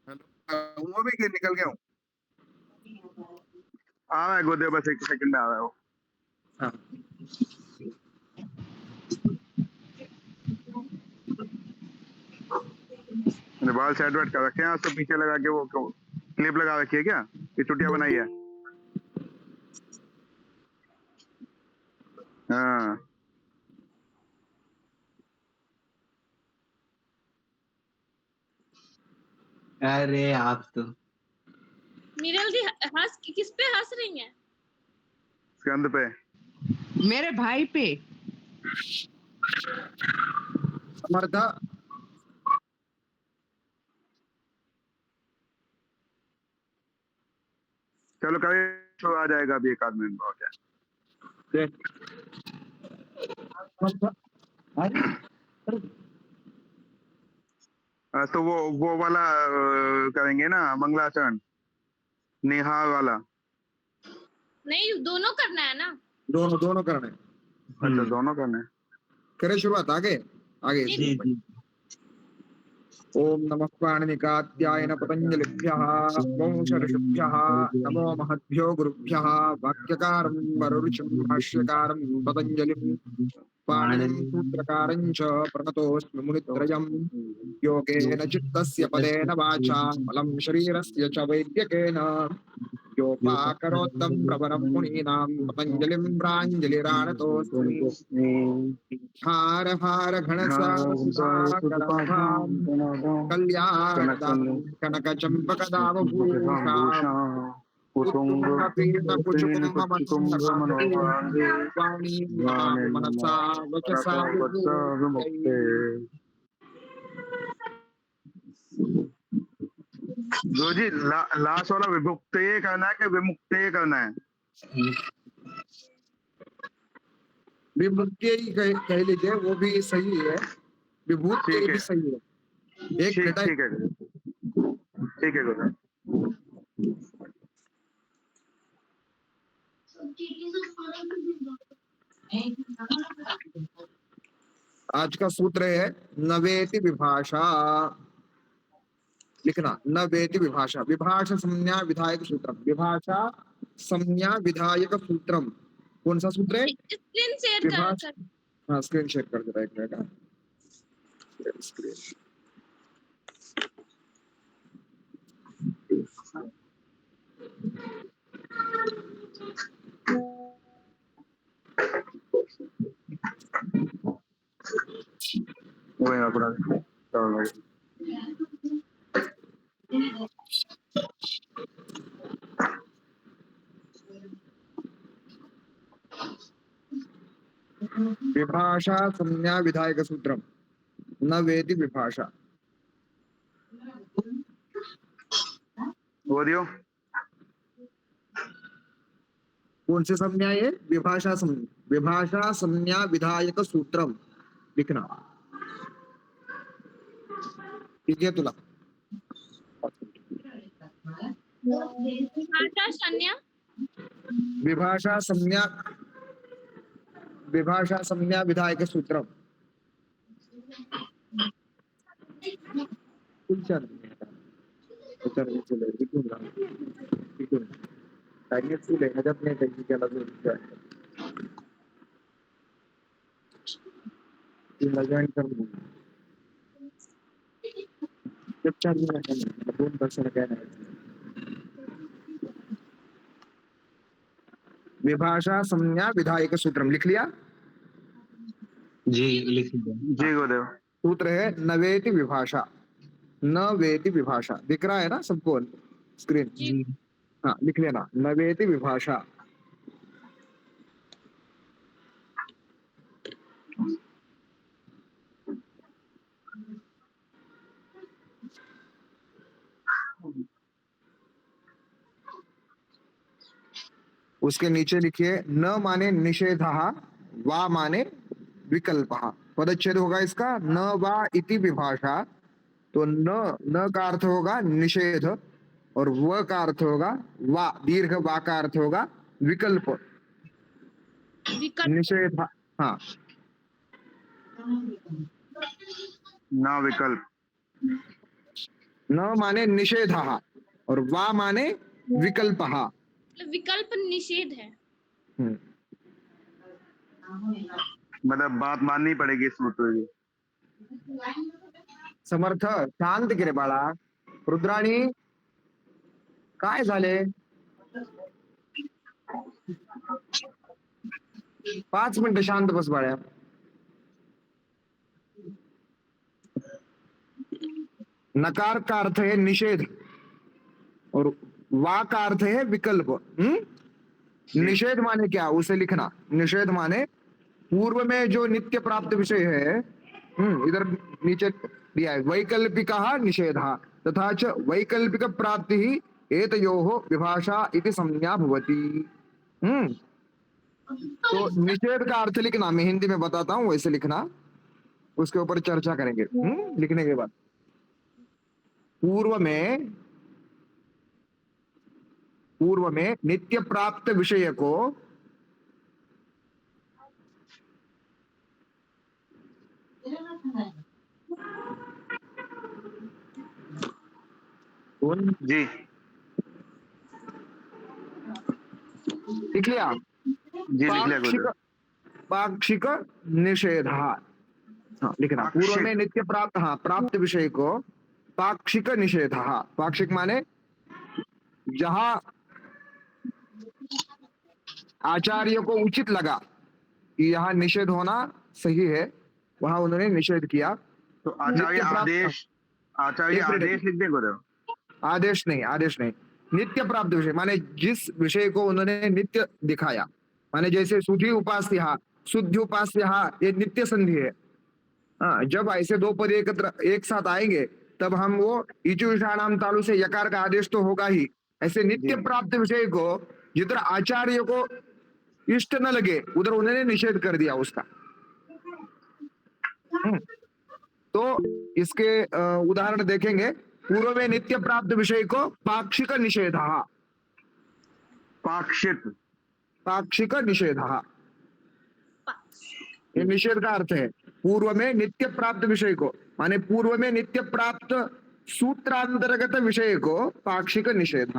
Hello वो भी निकल गया हूँ। आ रहा है गोदे, बस एक सेकंड में आ रहा है वो। हाँ मैंने बाल साइड वाइड कर रखे हैं, उसको पीछे लगा के वो क्लिप लगा रखी है क्या? ये चुटिया बनाई है। हाँ अरे आप तो मिरल दी हंस किस पे हंस रही हैं? स्कंद पे। मेरे भाई पे। समर्था चलो कभी शो आ जाएगा अभी, एक आध मिनट में हो जाए। तो वो वाला करेंगे ना, मंगलाचरण नेहा वाला। नहीं, दोनों करना है ना। दोनों दोनों करने अच्छा दोनों करने हैं। करे शुरुआत आगे आगे जी, से। जी ओम नमः पाणिनिकात्यायन पतंजलिभ्यः वंशऋषिभ्यः नमो महद्भ्यो गुरुभ्यः वाक्यकारं वररुचिं भाष्यकारं पतंजलिं पाणिनिं सूत्रकारं च प्रणतोऽस्मि मुनित्रयम् योगेन चित्तस्य पदेन वाचा मलं शरीरस्य च वैद्यकेन योपाकरोत्तं प्रवरं मुनीनां पतंजलिं प्राञ्जलिरानतोऽस्मि हार हार घनसारं कल्याणदां कनकचम्पकदावभूषाम् उत्तुङ्गपीतकुचकुम्भमण्डलाम् वाणीं नमामि मनसा वचसा विमुक्त्यै। जी लास्ट वाला विभुक्त करना है कि विमुक्त करना है? विमुक्त्यै कह लीजिए, वो भी सही है, विभूत्यै ठीक भी है, सही है। एक ठीक बेटा ठीक है, ठीक है गुरु। आज का सूत्र है नवेति विभाषा। लिखना नवेति विभाषा, विभाषा संज्ञा विधायक सूत्रम, विभाषा संज्ञा विधायक सूत्रम। कौन सा सूत्र है? स्क्रीन शेयर विभाषा। कर। हाँ स्क्रीन शेयर कर दे रहा, एक मिनट। स्क्रीन वही अपना चलो। विभाषा संज्ञा विधायक सूत्रम न वेति विभाषा। वो दियो। कौन सी संज्ञा है? विभाषा संज्ञा विधायक सूत्रम लिखना। ठीक है तुला? भाषा संज्ञा विभाषा संज्ञा विधायक सूत्रम। विभाषा संज्ञा विधायक सूत्रम लिख लिया? जी लिख दिया। जी गुरुदेव। सूत्र है नवेति विभाषा। न वेति विभाषा दिख रहा है ना सबको स्क्रीन? जी। हाँ लिख लेना नवेति विभाषा। उसके नीचे लिखिए न माने निषेधः, वा माने विकल्पः। पदच्छेद होगा इसका न वा इति विभाषा। तो न का अर्थ होगा निषेध और व का अर्थ होगा वा, दीर्घ वा का अर्थ होगा विकल्प। निषेध हाँ ना विकल्प। न माने निषेधः और वा माने विकल्पः। मतलब विकल्प निषेध है। हम्म, मतलब बात माननी पड़ेगी इस सूत्र की। समर्थ शांत की रे बाळा. रुद्राणी काय झाले? 5 मिनिटं शांत बस बाळ्या. नकार का अर्थ है निषेध और वा का अर्थ है विकल्प. निषेध माने क्या, उसे लिखना. निषेध माने पूर्व में जो नित्य प्राप्त विषय है, इधर नीचे दिया है, वैकल्पिक निषेध तथा च वैकल्पिक प्राप्ति ही एतयोः विभाषा इति संज्ञा भवति. तो निषेध का अर्थ लिखना, मैं हिंदी में बताता हूं, वैसे लिखना, उसके ऊपर चर्चा करेंगे लिखने के बाद. पूर्व में नित्य प्राप्त विषय को जी लिख लिया. जी लिख लिया पाक्षिक गुरु। पाक्षिक निषेध. हाँ लिखना. पूर्व पाक्षिक। में नित्य प्राप्त, हाँ प्राप्त विषय को पाक्षिक निषेध. पाक्षिक माने जहां आचार्य को उचित लगा कि यहाँ निषेध होना सही है, वहां उन्होंने निषेध किया. तो आचार्य नित्य प्राप्त, आदेश, आचार्य एक मिनट। आदेश लिख दे गुरु। आदेश नहीं, आदेश नहीं. नित्य प्राप्त विषय माने जिस विषय को उन्होंने नित्य दिखाया, माने जैसे शुद्धि उपास्य, शुद्ध उपास्य, ये नित्य संधि है. हाँ, जब ऐसे दो पद एकत्र एक साथ आएंगे तब हम वो इचु विषाणाम तालु से यकार का आदेश तो होगा ही. ऐसे नित्य जी। प्राप्त विषय को जिधर आचार्य को इष्ट न लगे उधर उन्होंने निषेध कर दिया उसका. तो इसके उदाहरण देखेंगे. पूर्व में नित्य प्राप्त विषय को पाक्षिक निषेध. पाक्षिक। पाक्षिक निषेध, ये निषेध का अर्थ है. पूर्व में नित्य प्राप्त विषय को माने पूर्व में नित्य प्राप्त सूत्रांतर्गत विषय को पाक्षिक निषेध.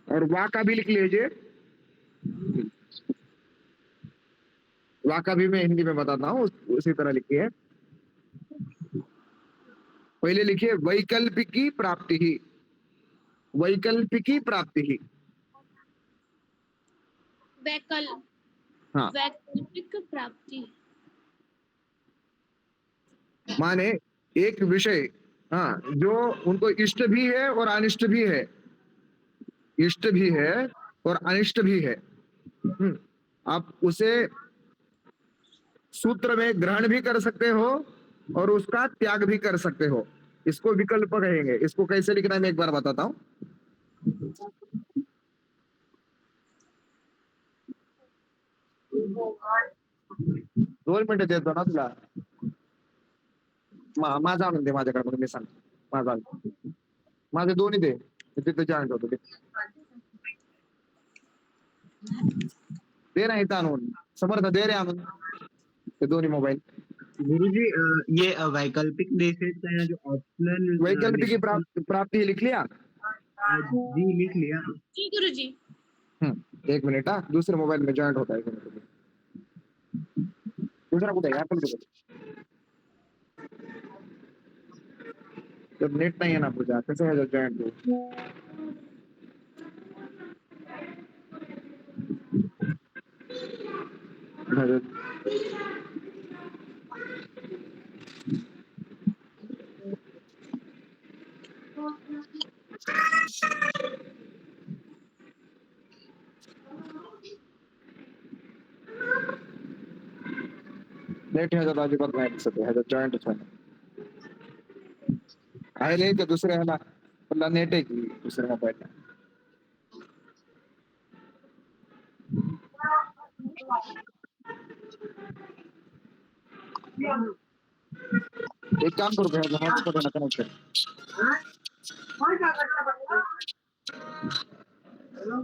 और वा का भी लिख लीजिए. वा का भी मैं हिंदी में बताता हूँ, उसी तरह लिखिए. पहले लिखिए वैकल्पिकी प्राप्ति ही. वैकल्पिकी प्राप्ति ही. हाँ वैकल्पिक प्राप्ति माने एक विषय, हाँ जो उनको इष्ट भी है और अनिष्ट भी है. इष्ट भी है और अनिष्ट भी है. आप उसे सूत्र में ग्रहण भी कर सकते हो और उसका त्याग भी कर सकते हो. इसको विकल्प कहेंगे. इसको कैसे लिखना है मैं एक बार बताता हूं. 2 मिनिटं देतो ना तुला. माझा आणून दे माझ्याकडे, मग मी सांग. माझे दोन्ही दे, तिथे जॉईंट होतो ते. दे ना इथं आणून. समर्थ दे रे आणून ते दोन्ही मोबाईल. गुरुजी ये वैकल्पिक निषेध का यहाँ जो ऑप्शनल वैकल्पिक प्राप्ति लिख लिया. जी लिख लिया. जी गुरुजी। 1 मिनिट. दूसरे मोबाइल में जॉइंट होता है. दूसरा कुठे आहे? ऍपल कुठे? जब नेट नाही आहे ना तुझ्या, कसं आहे जॉइंट हो? नेट ह्याच्यात अजिबात नाही दिसत. ह्याच्यात जॉईंटच आहे. आहे नाही तर दुसऱ्या ह्याला पण नेट आहे की दुसऱ्या मोबाईलला. एक काम करू का, हॉटस्पॉट ना कनेक्ट कर.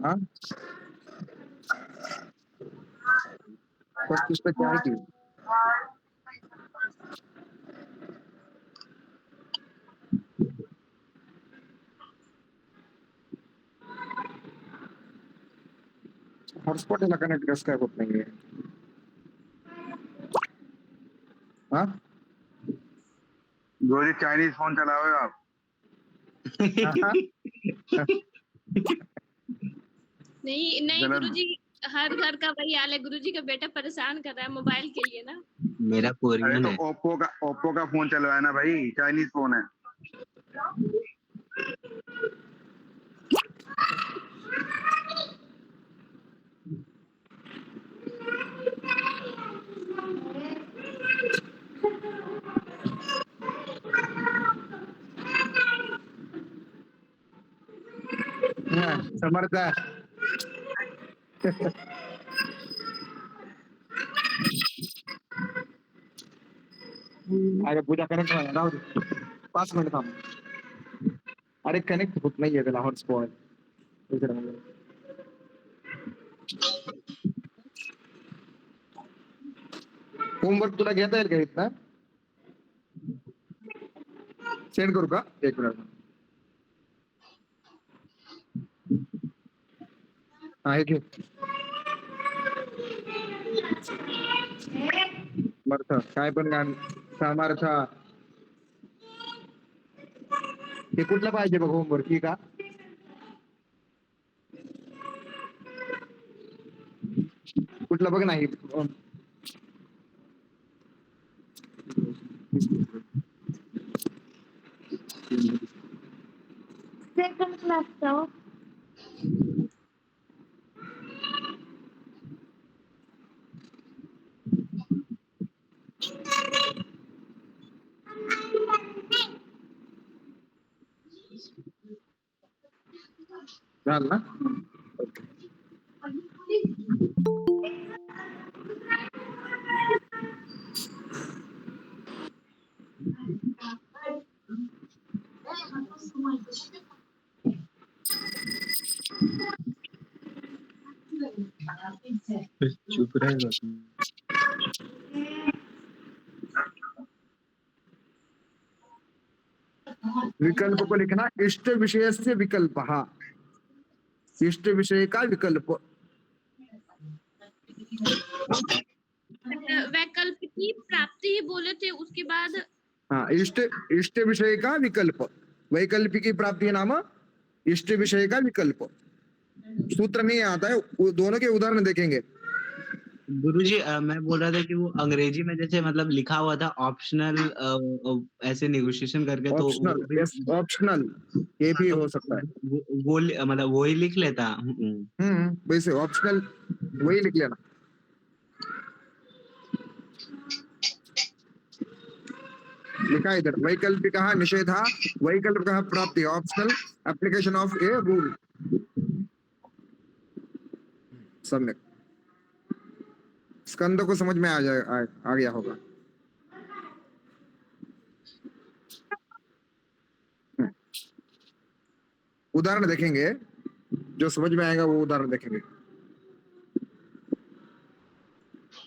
हाँ 35 पे क्या है की हॉटस्पॉट याला कनेक्ट कसं काय होत नाहीये? हा गुरुजी चाइनीज फोन चला रहे हो आप? नहीं नहीं गलत। गुरुजी, हर घर का वही हाल है। गुरुजी का बेटा परेशान कर रहा है मोबाइल के लिए ना। मेरा अरे कोरियन तो है। ओप्पो का फोन चल रहा है ना भाई, चाइनीज फोन है। समर्थ अरे पूजा कनेक्ट व्हायला राहू दे 5 मिनिट थांब. अरे कनेक्ट होत नाहीये त्याला हॉटस्पॉट. होमवर्क तुला घेता येईल का इथं? सेंड करू का? 1 मिनिट. हा हे घे. समर्थ काय पण गाण समर्थ हे कुठलं पाहिजे बघ होमवर्क ही का? कुठलं बघ नाही. सेकंड क्लासचा झालं ना? चुप रहेगा. विकल्प को लिखना इष्ट विषय से विकल्प. हा इष्ट विषय का विकल्प. वैकल्प की प्राप्ति ही बोले थे, उसके बाद हाँ इष्ट इष्ट विषय का विकल्प. वैकल्पिकी प्राप्ति नाम इष्ट विषय का विकल्प. सूत्र में आता है. दोनों के उदाहरण देखेंगे. गुरुजी मैं बोल रहा था कि वो अंग्रेजी में जैसे मतलब लिखा हुआ था ऑप्शनल ऐसे नेगोशिएशन करके, तो ऑप्शनल. वो भी यस ऑप्शनल ये भी हो सकता है. मतलब वो ही लिख लेता. वैसे ऑप्शनल वही लिख लेना. लिखा इधर वैकल्पिक निषेध वैकल्पिक प्राप्ति optional application of a rule. सम्यक स्कंद को समझ में आ जाए आ गया होगा. उदाहरण देखेंगे जो समझ में आएगा वो उदाहरण देखेंगे.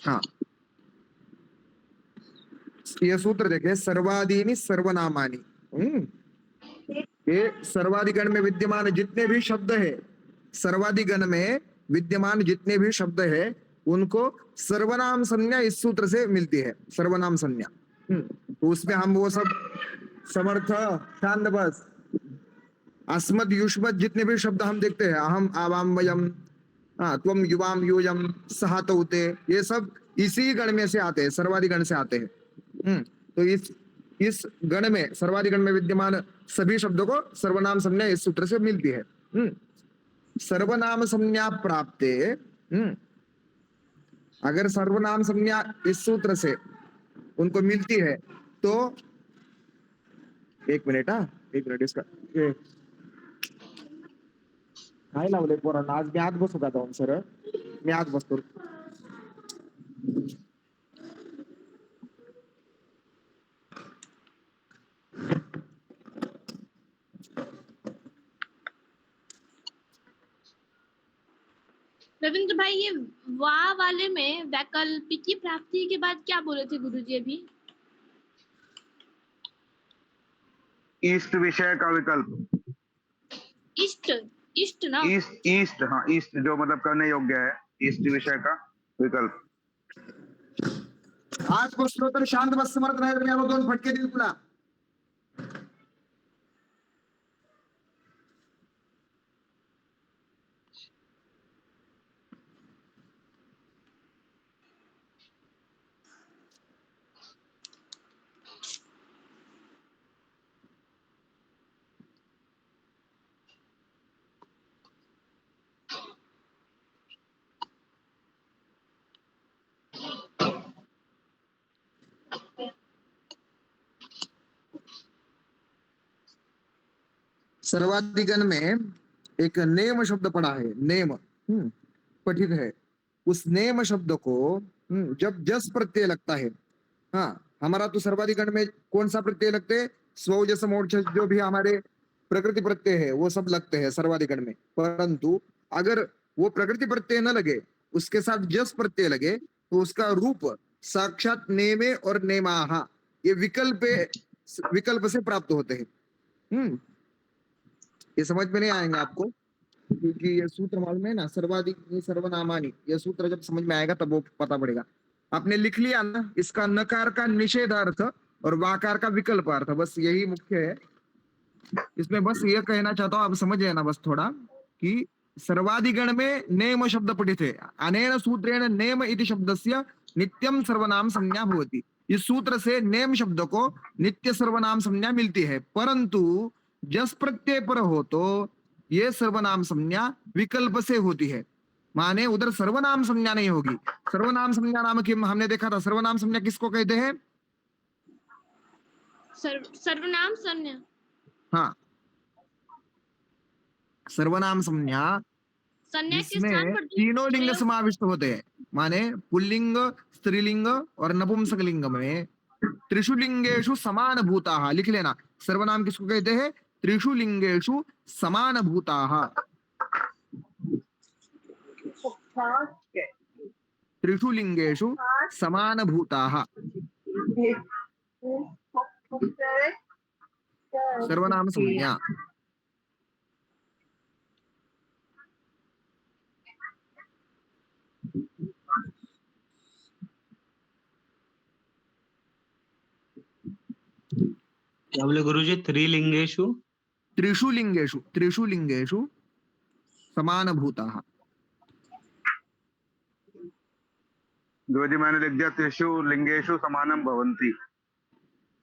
हाँ ये सूत्र देखे सर्वादीनि सर्वनामानि. ये सर्वाधिगण में विद्यमान जितने भी शब्द है, सर्वाधिगण में विद्यमान जितने भी शब्द है उनको सर्वनाम संज्ञा इस सूत्र से मिलती है. सर्वनाम संज्ञा. तो उसमें हम वो सब समर्थ शांत बस अस्मद युष्मद जितने भी शब्द हम देखते हैं अहम आवाम वयम त्वम युवाम यूयम सहा तौते, ये सब इसी गण में से आते हैं, सर्वाधिगण से आते हैं. तो इस गण में सर्वाधिगण में विद्यमान सभी शब्दों को सर्वनाम संज्ञा इस सूत्र से मिलती है. सर्वनाम संज्ञा प्राप्ते. अगर सर्वनाम संज्ञा इस सूत्र से उनको मिलती है तो 1 मिनिट. 1 मिनिट इसका काय लावले पोरांना. आज मी आत बसू का जाऊन सरळ. मी आत बसतो. रविंद्र भाई, ये वाह वाले में वैकल्पिकी प्राप्ति के बाद क्या बोले थे गुरुजी अभी? इष्ट विषय का विकल्प. इष्ट इष्ट ना ईस्ट ईस्ट, हाँ ईस्ट जो मतलब करने योग्य है, ईस्ट विषय का विकल्प। आज बसलो तर शांत बस, समर्थ नाही तर याला 2 फटके देईल तुला. सर्वाधिगण में एक नेम शब्द पड़ा है, नेम पठित है. उस नेम शब्द को जब जस प्रत्यय लगता है, हाँ हमारा तो सर्वाधिगण में कौन सा प्रत्यय लगते हैं? स्वजस मोक्ष जो भी हमारे प्रकृति प्रत्यय है वो सब लगते हैं सर्वाधिगण में. परंतु अगर वो प्रकृति प्रत्यय न लगे, उसके साथ जस प्रत्यय लगे, तो उसका रूप साक्षात नेमे और नेमाहा ये विकल्प से प्राप्त होते हैं. ये समझ में नहीं आएंगे आपको, क्योंकि ये सूत्र मालूम है ना, सर्वाधिक सर्वनामानी, ये सूत्र जब समझ में आएगा तब वो पता पड़ेगा. आपने लिख लिया ना, इसका नकार का निषेधार्थ और वाकार का विकल्प अर्थ, बस यही मुख्य है. इसमें बस ये कहना चाहता हूँ, आप समझ लेना बस थोड़ा, कि सर्वाधिगण में नेम शब्द पठित है. अनेन सूत्रेण नेम इति शब्दस्य नित्यम सर्वनाम संज्ञा भवति. इस सूत्र से नेम शब्द को नित्य सर्वनाम संज्ञा मिलती है. परंतु जस प्रत्यय पर हो तो ये सर्वनाम संज्ञा विकल्प से होती है. माने उधर सर्वनाम संज्ञा नहीं होगी. सर्वनाम संज्ञा नाम की हमने देखा था, सर्वनाम संज्ञा किसको कहते हैं? सर्वनाम संज्ञा. हाँ, सर्वनाम संज्ञा संज्ञा के इसमें स्थान पर तीनों लिंग समाविष्ट होते हैं. माने पुल्लिंग, स्त्रीलिंग और नपुंसक लिंग में त्रिषु लिंगेषु समान भूताः. लिख लेना, सर्वनाम किसको कहते हैं? त्रिषु लिंगेषु समान भूताः. त्रिषु लिंगेषु समान भूताः. सर्वनाम संज्ञा. क्या बोले गुरुजी? त्रिलिंगेषु त्रिषु लिंगेषु समान भूताः. गुरुजी मैंने लिख दिया त्रिषु लिंगेषु समानम भवन्ति.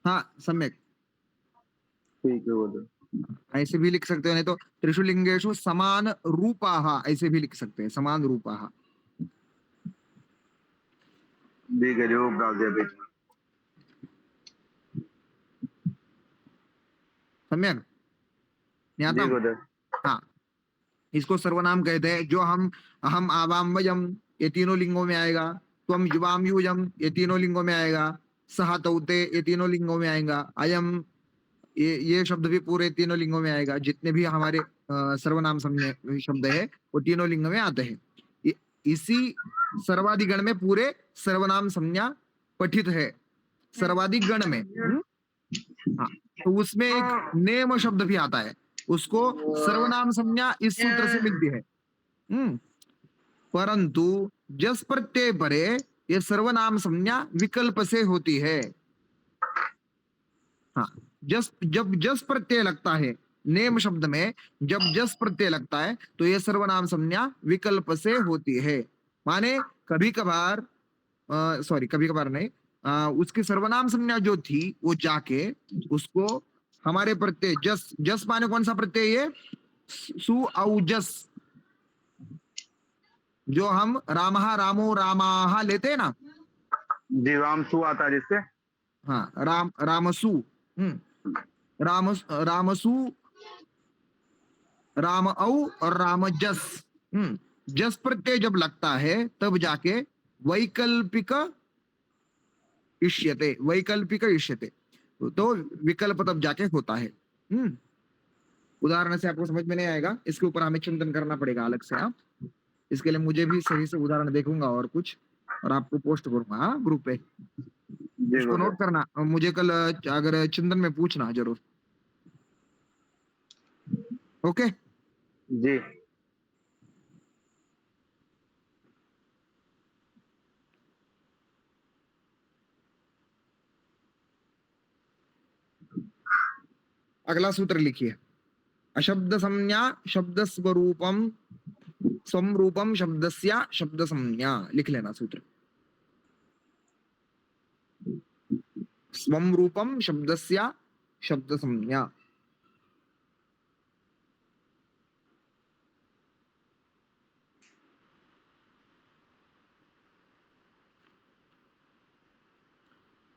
हाँ सम्यक, ठीक है बोलो. ऐसे भी लिख सकते हो, नहीं तो त्रिषु लिंगेषु समान रूपाः ऐसे भी लिख सकते हैं, समान रूपाः. ठीक है, जो डाल दिया बीच में. सम्यक नहीं आता? ठीक है. हाँ, इसको सर्वनाम कहते हैं. जो हम आवाम वयम ये तीनों लिंगों में आएगा. त्वम युवाम यूयम ये तीनों लिंगों में आएगा. सह तौते ये तीनों लिंगों में आएगा. अयम ये शब्द भी पूरे तीनों लिंगों में आएगा. जितने भी हमारे सर्वनाम शब्द है वो तीनों लिंग में आते हैं. इसी सर्वाधिगण में पूरे सर्वनाम संज्ञा पठित है, सर्वाधिक गण में. हाँ, तो उसमें एक नेम शब्द भी आता है, उसको सर्वनाम संज्ञा इस सूत्र से मिलती है. परंतु जस प्रत्यय परे ये सर्वनाम संज्ञा विकल्प से होती है. हाँ, जब जस प्रत्यय लगता है नेम शब्द में, जब जस प्रत्यय लगता है तो ये सर्वनाम संज्ञा विकल्प से होती है. माने कभी कभार नहीं, उसकी सर्वनाम संज्ञा जो थी वो जाके उसको हमारे प्रत्यय जस माने कौन सा प्रत्यय है? सु औ जस. जो हम रामः रामो रामाः लेते हैं ना, जी रामसु आता है जिससे. हाँ, रामसु, रामसु, राम औ और राम जस. जस प्रत्यय जब लगता है तब जाके वैकल्पिक इष्यते, तो विकल्प तब जाके होता है. उदाहरण से आपको समझ में नहीं आएगा, इसके ऊपर हमें चिंतन करना पड़ेगा अलग से. हाँ, इसके लिए मुझे भी सही से उदाहरण देखूंगा और कुछ, और आपको पोस्ट करूंगा. हाँ, ग्रुप पे इसको नोट करना. मुझे कल अगर चिंतन में पूछना जरूर. ओके, जी अगला सूत्र लिखिए, अशब्द संज्ञा शब्द स्वरूपम स्वरूपम शब्दस्या शब्द संज्ञा, लिख लेना सूत्र। स्वरूपम शब्दस्या शब्द संज्ञा।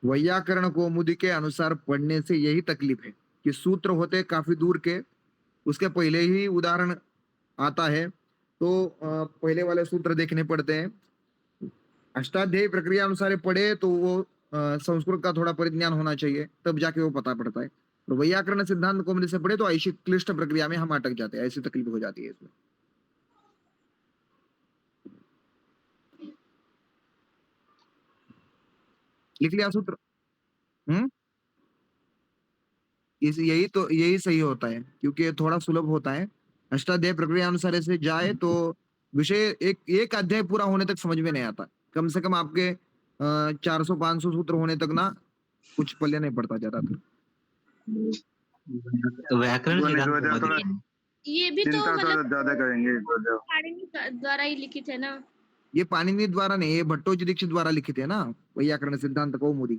वैयाकरण कौमुदी के अनुसार पढ़ने से यही तकलीफ है कि सूत्र होते काफी दूर के, उसके पहले ही उदाहरण आता है, तो पहले वाले सूत्र देखने पड़ते हैं। अष्टाध्यायी प्रक्रिया अनुसार पढ़े तो वो संस्कृत का थोड़ा परिज्ञान होना चाहिए, तब जाके वो पता पड़ता है। तो वैयाकरण सिद्धांत कौमुदी से पढ़े तो ऐसी क्लिष्ट प्रक्रिया में हम अटक जाते हैं, ऐसी तकलीफ हो जाती है इसमें। लिख लिया सूत्र? हम्म, इस यही सही होता है, क्योंकि थोड़ा सुलभ होता है। अष्टाध्याय प्रक्रिया अनुसार ऐसे जाए तो विषय एक अध्याय पूरा होने तक समझ में नहीं आता। कम से कम आपके 400-500 सूत्र होने तक ना कुछ पल्ले नहीं पड़ता ज्यादातर। तो व्याकरण इस सिद्धांत वजह थोड़ा कौमुदी ये भी तो चिंता थोड़ा मतलब ज्यादा करेंगे इस वजह। पाणिनि द्वारा ही लिखित है ना। ये पाणिनि द्वारा नहीं, ये भट्टोजी दीक्षित द्वारा लिखित है ना, वैयाकरण सिद्धांत कौमुदी।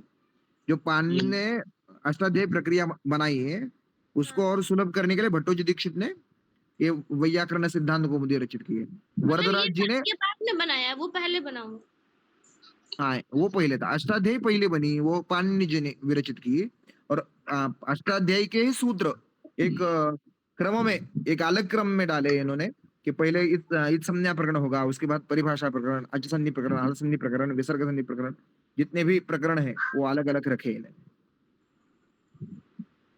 जो पाणिनि ने अष्टाध्यायी प्रक्रिया बनाई है, उसको और सुलभ करने के लिए भट्टोजी दीक्षित ने ये वैयाकरण सिद्धांत कौमुदी रचित की है। मतलब ये वरदराज जी ने, के बाद में बनाया है, वो पहले बना हुआ। हाँ वो पहले था, अष्टाध्यायी पहले बनी, वो पाणिनि जी ने विरचित की। और अष्टाध्यायी के ही सूत्र एक क्रम में, एक अलग क्रम में डाले इन्होंने, कि पहले इत संज्ञा प्रकरण होगा, उसके बाद परिभाषा प्रकरण, अच संधि प्रकरण, हल संधि प्रकरण, विसर्ग संधि प्रकरण, जितने भी प्रकरण है वो अलग अलग रखे इन्हें।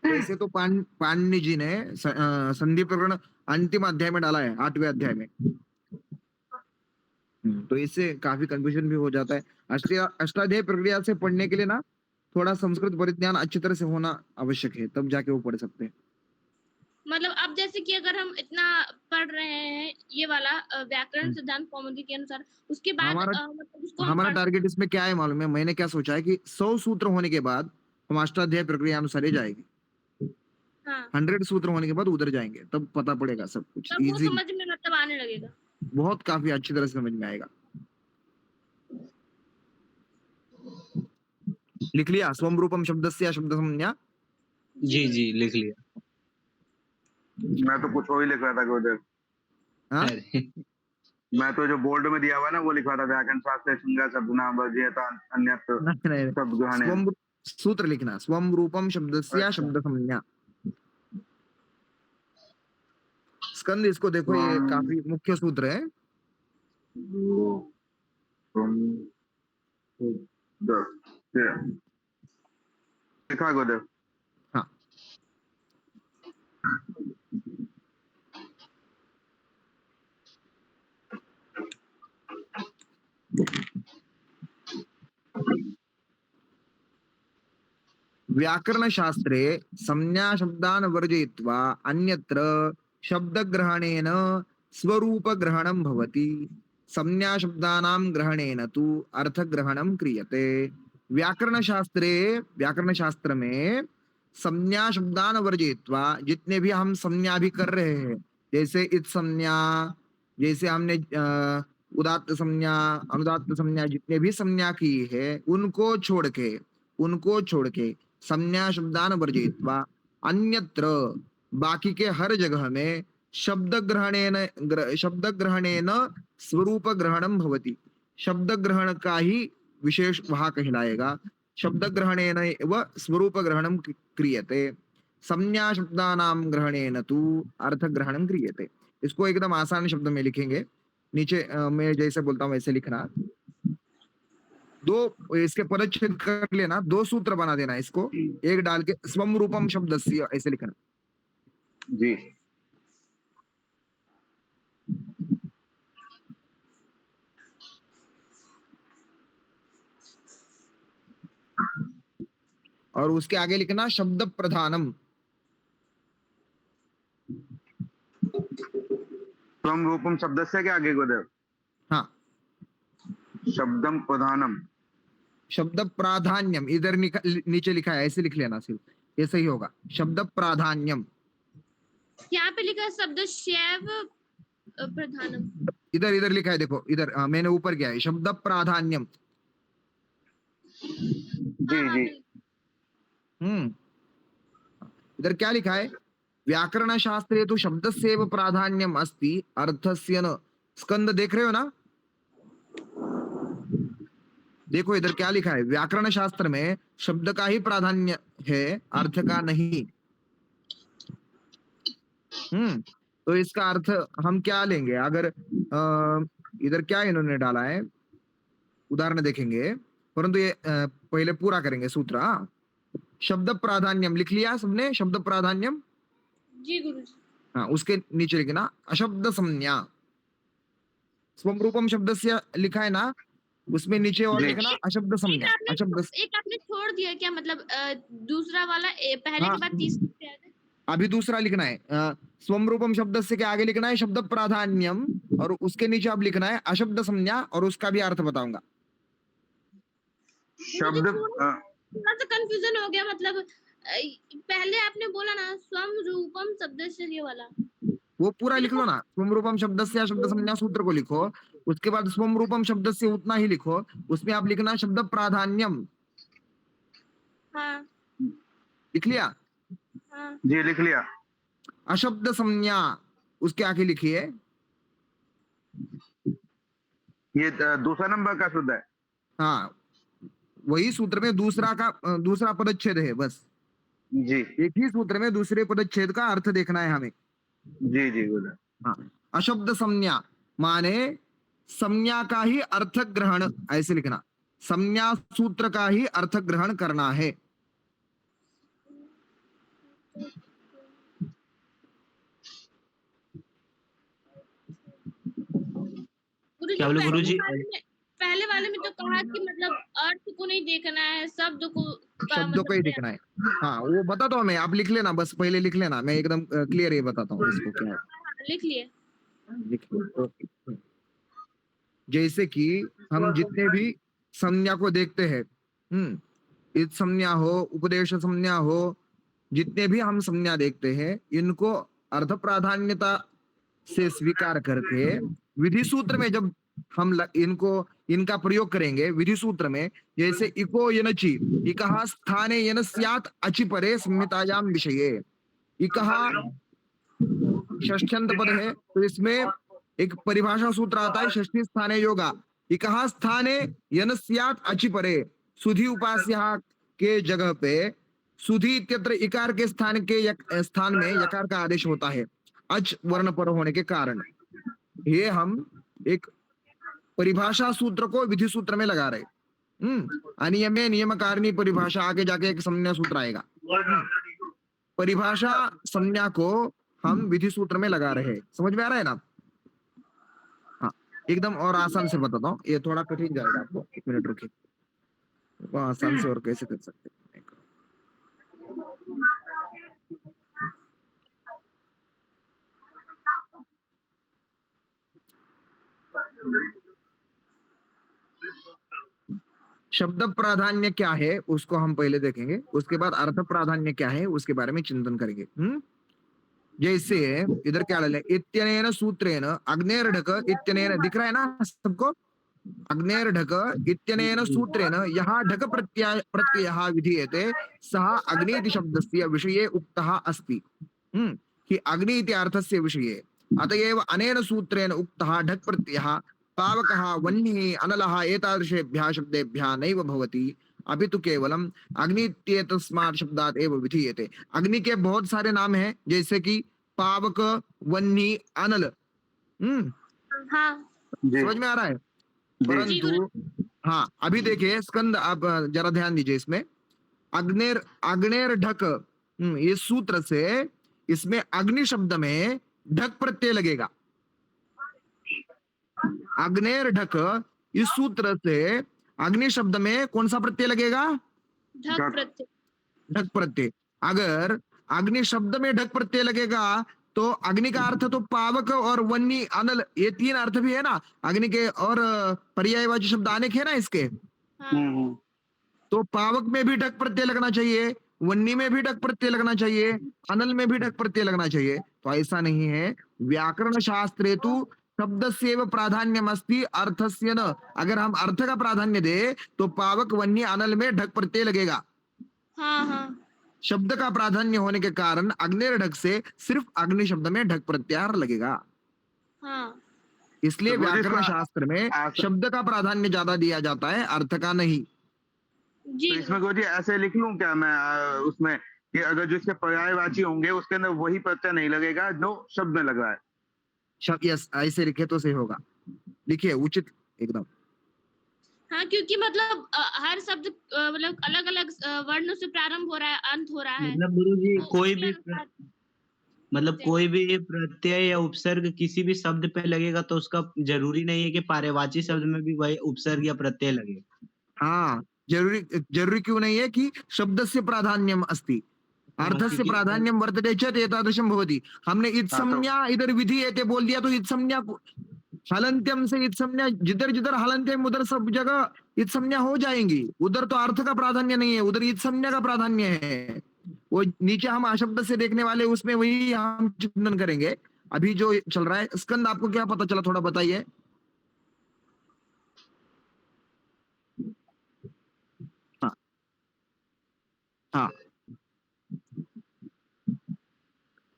वैसे तो पाणिनि जी ने संधि प्रकरण अंतिम अध्याय में डाला है, 8वें अध्याय में। तो इससे काफी कंफ्यूजन भी हो जाता है। अष्टाध्यायी प्रक्रिया से पढ़ने के लिए ना थोड़ा संस्कृत परिज्ञान अच्छी तरह से होना आवश्यक है, तब जाके वो पढ़ सकते हैं। मतलब अब जैसे कि अगर हम इतना पढ़ रहे हैं ये वाला व्याकरण सिद्धांत कौमुदी के अनुसार, उसके बाद हमारा मतलब उसको हम हमारा पढ़ टारगेट इसमें क्या है मालूम है? मैंने क्या सोचा है कि 100 सूत्र होने के बाद हम अष्टाध्यायी प्रक्रिया अनुसार ही जाएंगे। हाँ 100 सूत्र होने के बाद उधर जाएंगे, तब पता पड़ेगा सब कुछ तब वो इजी, समझ में मतलब आने लगेगा। बहुत काफी अच्छी तरह से समझ में आएगा। लिख लिया स्वरूपम शब्दस्य शब्द संज्ञा? जी जी लिख लिया। मैं तो कुछ और ही लिख रहा था कि उधर, हाँ अरे मैं तो जो बोर्ड में दिया हुआ है ना वो लिख रहा था, व्याकरण शास्त्र संज्ञा शब्द नाम वर्जित अन्यत्र नहीं नहीं, शब्द ग्रहण। सूत्र लिखना, स्वरूपम शब्दस्य अच्छा। शब्द संज्ञा। स्कंद, इसको देखो, ये काफी मुख्य सूत्र है। लिखा गोदेव। हाँ, व्याकरण शास्त्रे संज्ञा शब्दान वर्जयित्वा अन्यत्र शब्दग्रहणेन स्वरूपग्रहणं भवति, संज्ञा शब्दानां ग्रहणेन तु अर्थग्रहणं क्रियते। व्याकरण शास्त्र में संज्ञा शब्दान वर्जयित्वा, जितने भी हम संज्ञा भी कर रहे हैं, जैसे इत संज्ञा, जैसे हमने उदात्त संज्ञा, अनुदात्त संज्ञा, जितने भी संज्ञा की है उनको छोड़ के संज्ञा शब्दान वर्जयित्वा अन्यत्र, बाकी के हर जगह में शब्द ग्रहणेन स्वरूप ग्रहणम भवति, शब्द ग्रहण का ही विशेष वहां कहलाएगा। शब्द ग्रहणेन व स्वरूप ग्रहणम क्रियते, संज्ञा शब्दानां ग्रहणेन तु अर्थ ग्रहणम क्रियते। इसको एकदम आसान शब्द में लिखेंगे, नीचे मैं जैसे बोलता हूँ वैसे लिखना। दो इसके पदच्छेद कर लेना, 2 सूत्र बना देना, इसको एक डाल के स्वरूपम शब्दस्य ऐसे लिखना। जी और उसके आगे लिखना शब्द प्रधानम। त्वं रूपम शब्द से क्या आगे गुरुदेव? हाँ, शब्दम प्रधानम। शब्द प्राधान्यम इधर नीचे लिखा है, ऐसे लिख लेना सिर्फ, ये सही होगा। शब्द प्राधान्यम यहाँ पे लिखा है शब्द शैव प्रधानम। इधर इधर लिखा है, देखो इधर, मैंने ऊपर किया है शब्द प्राधान्यम। जी जी। इधर क्या लिखा है? व्याकरण शास्त्रे तो शब्दस्यैव प्राधान्यम अस्ति अर्थस्य न। स्कंद देख रहे हो ना? देखो इधर क्या लिखा है, व्याकरण शास्त्र में शब्द का ही प्राधान्य है, अर्थ का नहीं। तो इसका अर्थ हम क्या लेंगे? अगर इधर क्या इन्होंने डाला है, उदाहरण देखेंगे, परंतु ये पहले पूरा करेंगे सूत्र। शब्द प्राधान्यम लिख लिया सबने? शब्द प्राधान्यम, जी गुरुजी। हाँ, उसके नीचे लिखना अशब्द संज्ञा। स्वम रूपम शब्द से लिखा है ना, उसमें नीचे और जी। लिखना अशब्द संज्ञा। अशब्द एक आपने छोड़ दिया क्या, मतलब दूसरा वाला पहले हाँ। के बाद तीसरा पे आ गया? अभी दूसरा लिखना है, स्वम रूपम शब्द से के आगे लिखना है शब्द प्राधान्यम, और उसके नीचे अब लिखना है अशब्द संज्ञा, और उसका भी अर्थ बताऊंगा। शब्द थोड़ा सा कंफ्यूजन हो गया, मतलब पहले आपने बोला ना स्वम रूपम शब्द से, ये वाला वो पूरा लिख लो ना, स्वम रूपम शब्द से शब्द संज्ञा सूत्र को लिखो, उसके बाद स्वम रूपम शब्द से उतना ही लिखो, उसमें आप लिखना शब्द प्राधान्यम। हाँ लिख लिया? हाँ जी लिख लिया। अशब्द संज्ञा उसके आगे लिखिए। ये दूसरा नंबर का शुद्ध है। हाँ, वही सूत्र में दूसरा पदच्छेद है, बस जी एक ही सूत्र में दूसरे पदच्छेद का अर्थ देखना है हमें। जी जी गुरुदेव। हाँ, अशब्द संज्ञा माने संज्ञा का ही अर्थ ग्रहण, ऐसे लिखना, संज्ञा सूत्र का ही अर्थ ग्रहण करना है। क्या बोले गुरुजी? पहले वाले में तो कहा कि मतलब अर्थ को नहीं देखना है, शब्द को शब्दों को ही देखना है। हाँ, वो बताता हूँ मैं, आप लिख लेना, बस पहले लिख लेना, मैं एकदम क्लियर ये बताता हूँ इसको क्या है। लिख लिए। लिख लो, ओके। जैसे कि हम जितने भी संज्ञा को देखते हैं, इत संज्ञा हो, उपदेश संज्ञा हो, जितने भी हम संज्ञा देखते हैं, इनको अर्थ प्राधान्यता से स्वीकार करके विधि सूत्र में जब हम इनका प्रयोग करेंगे विधि सूत्र में, जैसे इको यनचि इकहा स्थाने यन स्यात् अचि परे संहितायाम विषये। इकहा षष्ठ्यंत पद है, तो इसमें एक परिभाषा सूत्र आता है षष्ठी स्थाने योगा। इकहा स्थाने यन स्यात् अचि परे, सुधि उपास्या के जगह पे सुधि इत्यत्र इकार के स्थान में यकार का आदेश होता है, अच वर्ण पर होने के कारण। ये हम एक परिभाषा सूत्र को विधि सूत्र में लगा रहे। अनियमे नियमकारिणी परिभाषा, आगे जाके एक संज्ञा सूत्र आएगा। परिभाषा संज्ञा को हम विधि सूत्र में लगा रहे हैं। समझ में आ रहा है ना? हाँ, एकदम और आसान से बताता हूँ, ये थोड़ा कठिन जाएगा आपको, एक मिनट रुकिए, वो आसान से और कैसे कर सकते हैं। शब्द प्राधान्य क्या है उसको हम पहले देखेंगे, उसके बाद अर्थ प्राधान्य क्या है उसके बारे में चिंतन करेंगे। जैसे इधर क्या डाले, इत्यनेन सूत्रेण अग्नेर्ढक इत्यनेन, दिख रहा है ना सबको? अग्नेर्ढक इत्यनेन सूत्रेण यहाँ ढक प्रत्ययः विधीयते सः अग्नि इति शब्दस्य विषये उक्तः अस्ति। कि अग्नि इति अर्थस्य विषये, अतएव अनेन सूत्रेण उक्तः ढक् प्रत्ययः पावकः वह्निः अनलः एतादृशेभ्यः शब्देभ्यः नैव भवति, अभी तो केवलम अग्नि इत्येतस्मात् शब्दात् एव विधीयते। अग्नि के बहुत सारे नाम हैं, जैसे कि पावक, वह्नि, अनल। हाँ समझ में आ रहा है? परंतु हाँ, अभी देखिए स्कंद, आप जरा ध्यान दीजिए इसमें। अग्नेर ढक, ये सूत्र से इसमें अग्नि शब्द में ढक प्रत्यय लगेगा। अग्नेर ढक, इस सूत्र से अग्नि शब्द में कौन सा प्रत्यय लगेगा? ढक प्रत्यय। ढक प्रत्यय। अगर अग्नि शब्द में ढक प्रत्यय लगेगा तो अग्नि का अर्थ तो पावक और वन्नी अनल, ये 3 अर्थ भी है ना अग्नि के, और पर्यायवाची शब्द अनेक है ना इसके। हाँ तो पावक में भी ढक प्रत्यय लगना चाहिए, वन्नी में भी ढक प्रत्यय लगना चाहिए, अनल में भी ढक प्रत्यय लगना चाहिए। तो ऐसा नहीं है, व्याकरण शास्त्रे तु शब्दस्यैव प्राधान्यमस्ति अर्थस्य न। अगर हम अर्थ का प्राधान्य दे तो पावक वन्नी अनल में ढक प्रत्यय लगेगा। हाँ शब्द का प्राधान्य होने के कारण अग्निर ढक से सिर्फ अग्नि शब्द में ढक प्रत्याहार लगेगा। हाँ इसलिए तो मुझे व्याकरण इसका- शास्त्र में आस- शब्द का प्राधान्य ज्यादा दिया जाता है, अर्थ का नहीं। जी तो इसमें गुरुजी ऐसे लिख लूं क्या मैं उसमें कि अगर जो इसके पर्यायवाची होंगे उसके अंदर वही प्रत्यय नहीं लगेगा जो शब्द में लग रहा है। यस, ऐसे लिखे तो सही होगा। लिखिए उचित एकदम। हाँ, क्योंकि मतलब हर शब्द मतलब अलग अलग वर्णों से प्रारंभ हो रहा है, अंत हो रहा है। मतलब गुरुजी तो कोई उसके भी अनुसार मतलब कोई भी प्रत्यय या उपसर्ग किसी भी शब्द पे लगेगा तो उसका जरूरी नहीं है कि पर्यायवाची शब्द में भी वही उपसर्ग या प्रत्यय लगे। हाँ, जरूरी जरूरी क्यों नहीं है कि शब्दस्य प्राधान्यम अस्ति, अर्थस्य क्योंकि- प्राधान्यम वर्तते चेत् एतादृशं भवति। हमने इत्संज्ञा इधर विधि एते बोल दिया तो इत्संज्ञा हलंत्यम से इत्संज्ञा, जिधर जिधर हलंत्यम उधर सब जगह इत्संज्ञा हो जाएंगी। उधर तो अर्थ का प्राधान्य नहीं है, उधर इत्संज्ञा का प्राधान्य है। वो नीचे हम अशब्द से देखने वाले उसमें वही हम चिंतन करेंगे। अभी जो चल रहा है स्कंद, आपको क्या पता चला, थोड़ा बताइए। हाँ हाँ,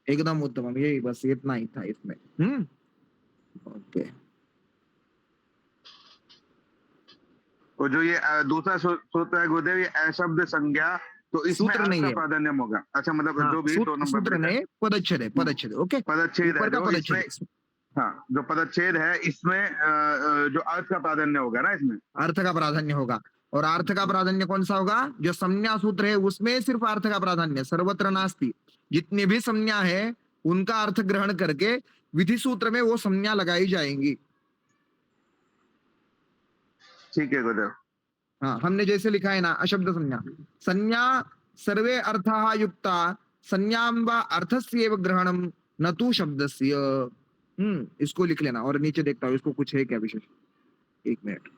एकदम उत्तम, यही बस इतना ही था इसमें। ओके। और जो ये दूसरा सूत्र है गुरुदेव, ये अशब्द संज्ञा, तो इसमें सूत्र अर्थ नहीं का है। प्राधान्य होगा। अच्छा, मतलब हाँ, जो भी 2 नंबर सूत्र पे है। नहीं, पदच्छेद है, पदच्छेद। ओके, पदच्छेद है ऊपर का जो इसमें, पदच्छेद, हाँ जो पदच्छेद है इसमें जो अर्थ का प्राधान्य होगा ना इसमें। अर्थ का प्राधान्य होगा। और अर्थ का प्राधान्य कौन सा होगा? जो संज्ञा सूत्र है उसमें सिर्फ अर्थ का प्राधान्य, सर्वत्र नास्ति। जितनी भी संज्ञा है उनका अर्थ ग्रहण करके विधि सूत्र में वो संज्ञा लगाई जाएंगी। ठीक है गुरुदेव। हाँ, हमने जैसे लिखा है ना, अशब्द संज्ञा, संज्ञा सर्वे अर्थाः युक्ता संज्ञां वा अर्थस्यैव ग्रहणम न तु शब्दस्य। इसको लिख लेना। और नीचे देखता हूँ इसको कुछ है क्या विशेष, एक मिनट।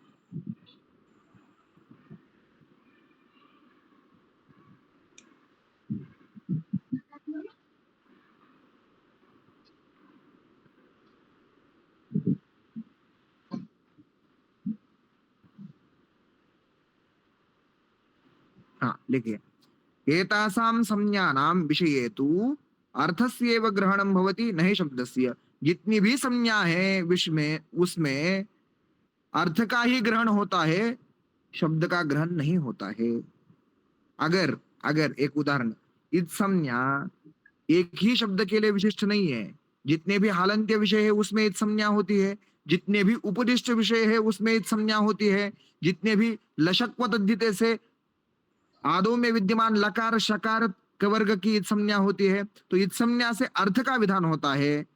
हाँ, लिखिए, एतासां संज्ञानां विषये तु अर्थस्यैव ग्रहणं भवति न हि शब्दस्य। जितनी भी संज्ञा है विश्व में उसमें अर्थ का ही ग्रहण होता है, शब्द का ग्रहण नहीं होता है। अगर अगर एक उदाहरण, इत संज्ञा एक ही शब्द के लिए विशिष्ट नहीं है। जितने भी हालंत्य विषय है उसमें इत संज्ञा होती है, जितने भी उपदिष्ट विषय है उसमें इत संज्ञा होती है, जितने भी लशक्व तद्धिते से आदो में विद्यमान लकार शकार के वर्ग की इत संज्ञा होती है। तो इत संज्ञा से अर्थ का विधान होता है,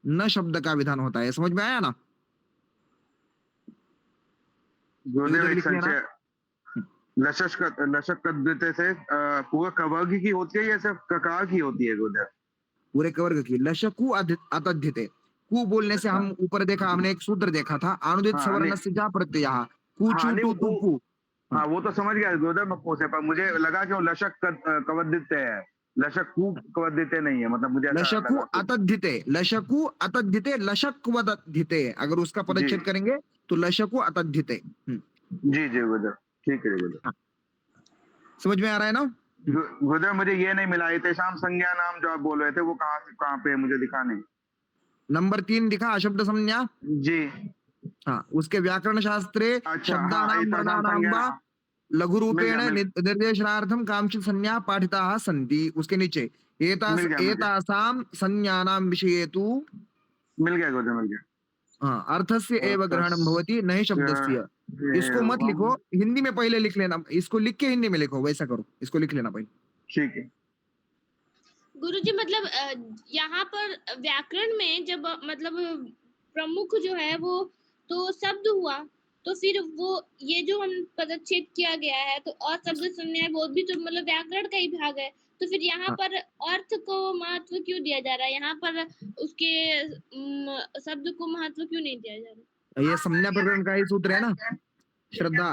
न शब्द का विधान होता है। समझ में आया ना? गुरुदेव एक लिख लेना। संशय, लशक कद्यते से पूरा कवर्ग की होती है या सिर्फ ककार की होती है गुरुदेव? पूरे कवर्ग की। लशकु अतद्धिते, कु बोलने से हम ऊपर देखा, हमने एक सूत्र देखा था, अनुदित हाँ, सवर्ण से जा प्रत्यय कु हाँ, चू नहीं, टू तू कु। हाँ वो तो समझ गया गुरुदेव मैं पूछे, पर मुझे लगा कि वो लशक कवदिते है, लशक कु कवदिते नहीं है, मतलब मुझे ऐसा लशकु लगा। अतद्धिते, लशकु अतद्धिते, लशक्वदद्धिते। अगर उसका पदच्छेद जी। करेंगे तो लशकु अतद्धिते। जी जी गुरुदेव, ठीक है गुरुदेव। समझ में आ रहा है ना? गुरुदेव मुझे ये नहीं मिला, तेषाम संज्ञा नाम जो आप बोल रहे थे वो कहाँ पे है, मुझे दिखा नहीं। नंबर 3 दिखा, अशब्द संज्ञा। जी। हाँ, उसके व्याकरण शास्त्रे अच्छा, शब्दानां हाँ, वर्णानां वा लघु रूपेण निर्देशनार्थं कांचित संज्ञा पाठिताः सन्ति। उसके नीचे मिल गया। एतासां संज्ञानां विषये तु मिल गया गुरुदेव, मिल गया। हाँ, अर्थस्य एव ग्रहणं भवति न हि शब्दस्य। इसको मत लिखो, हिंदी में पहले लिख लेना। इसको लिख के हिंदी में लिखो, वैसा करो, इसको लिख लेना पहले। ठीक है गुरुजी, मतलब यहाँ पर व्याकरण में जब मतलब प्रमुख जो है वो तो शब्द हुआ, तो फिर वो ये जो हम पदच्छेद किया गया है तो और शब्द संज्ञा वो भी तो मतलब व्याकरण का ही भाग है। तो फिर यहाँ हाँ। पर अर्थ को महत्व क्यों दिया जा रहा है, यहाँ पर उसके शब्द को महत्व क्यों नहीं दिया जा रहा? ये संज्ञा प्रकरण का ही सूत्र है ना श्रद्धा,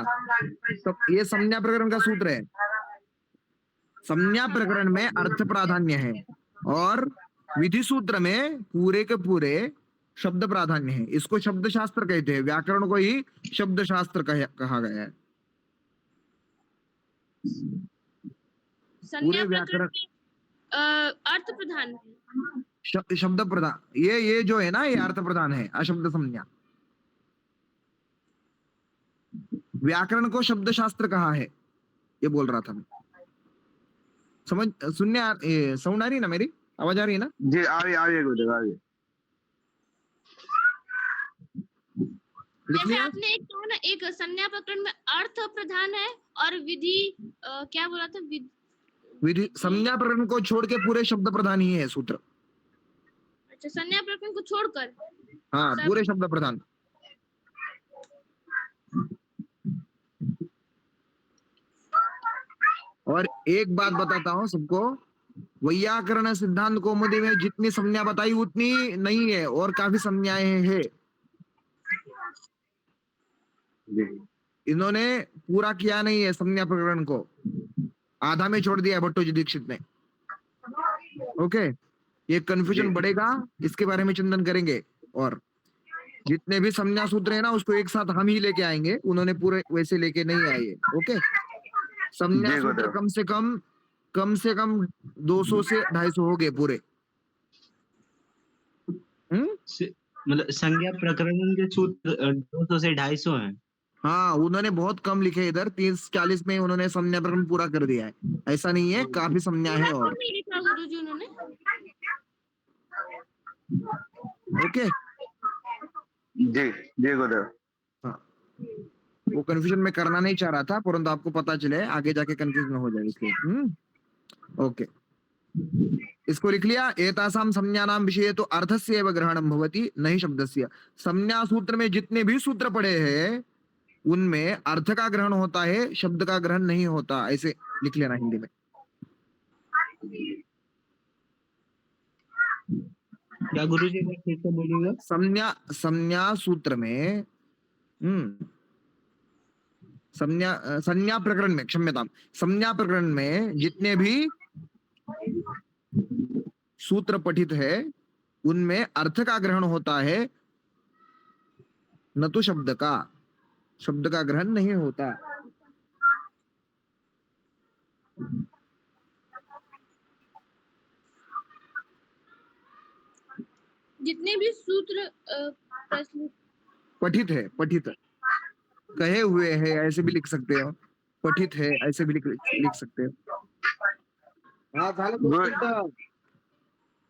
तो ये संज्ञा प्रकरण का सूत्र है। संज्ञा प्रकरण में अर्थ प्राधान्य है और विधि सूत्र में पूरे के पूरे शब्द प्राधान्य है। इसको शब्द शास्त्र कहते हैं, व्याकरण को ही शब्द शास्त्र कहा गया है। संज्ञा प्रकरण व्याकरण में अर्थ प्रधान है। शब्द प्रधान, ये जो है ना, ये अर्थ प्रधान है, अशब्द संज्ञा। व्याकरण को शब्द शास्त्र कहा है, ये बोल रहा था मैं। सुनने साउंड आ रही है ना, मेरी आवाज आ रही है ना? जी आ रही है गुरुदेव, आ रही है। लिख जैसे लिया? आपने एक कहा ना, एक संज्ञा प्रकरण में अर्थ प्रधान है और विधि क्या बोला था, विधि संज्ञा प्रकरण को छोड़ के पूरे शब्द प्रधान ही है सूत्र। अच्छा, संज्ञा प्रकरण को छोड़कर हाँ, सब- पूरे शब्द प्रधान। और एक बात बताता हूं सबको, वैयाकरण सिद्धांत कौमुदी में जितनी संज्ञा बताई उतनी नहीं है, और काफी संज्ञाएं हैं। जी इन्होंने पूरा किया नहीं है संज्ञा प्रकरण को, आधा में छोड़ दिया है भट्टोजी दीक्षित ने। ओके, ये कंफ्यूजन बढ़ेगा, इसके बारे में चिंतन करेंगे। और जितने भी संज्ञा सूत्र है ना, उसको एक साथ हम ही लेके आएंगे, उन्होंने पूरे वैसे लेके नहीं आए है। ओके, संज्ञा जी, सूत्र गुरुदेव। कम से कम 200 से 250 हो गए पूरे। मतलब संज्ञा प्रकरण के सूत्र 200 से 250 हैं। हाँ, उन्होंने बहुत कम लिखे इधर, 30-40 में उन्होंने संज्ञा प्रकरण पूरा कर दिया है। ऐसा नहीं है, काफी संज्ञा है। और नहीं लिखा गुरुजी उन्होंने। ओके, जी जी गुरुदेव। हाँ, वो कंफ्यूजन में करना नहीं चाह रहा था, परंतु आपको पता चले, आगे जाके कंफ्यूजन हो जाए इसलिए। ओके, इसको लिख लिया। एतासाम संज्ञानाम विषये तो अर्थस्य एव ग्रहणं भवति, नहीं शब्दस्य। संज्ञा सूत्र में जितने भी सूत्र पड़े हैं उनमें अर्थ का ग्रहण होता है, शब्द का ग्रहण नहीं होता। ऐसे लिख लेना हिंदी में। क्या गुरुजी एक बार फिर से बोलिएगा? संज्ञा सूत्र में संज्ञा प्रकरण में, क्षम्यताम, संज्ञा प्रकरण में जितने भी सूत्र पठित है उनमें अर्थ का ग्रहण होता है, न तो शब्द का। शब्द का ग्रहण नहीं होता। जितने भी सूत्र पठित है, पठित कहे हुए हैं, ऐसे भी लिख सकते हो। पठित है, ऐसे भी लिख सकते हो। हाँ, झालं 2 मिनिटं।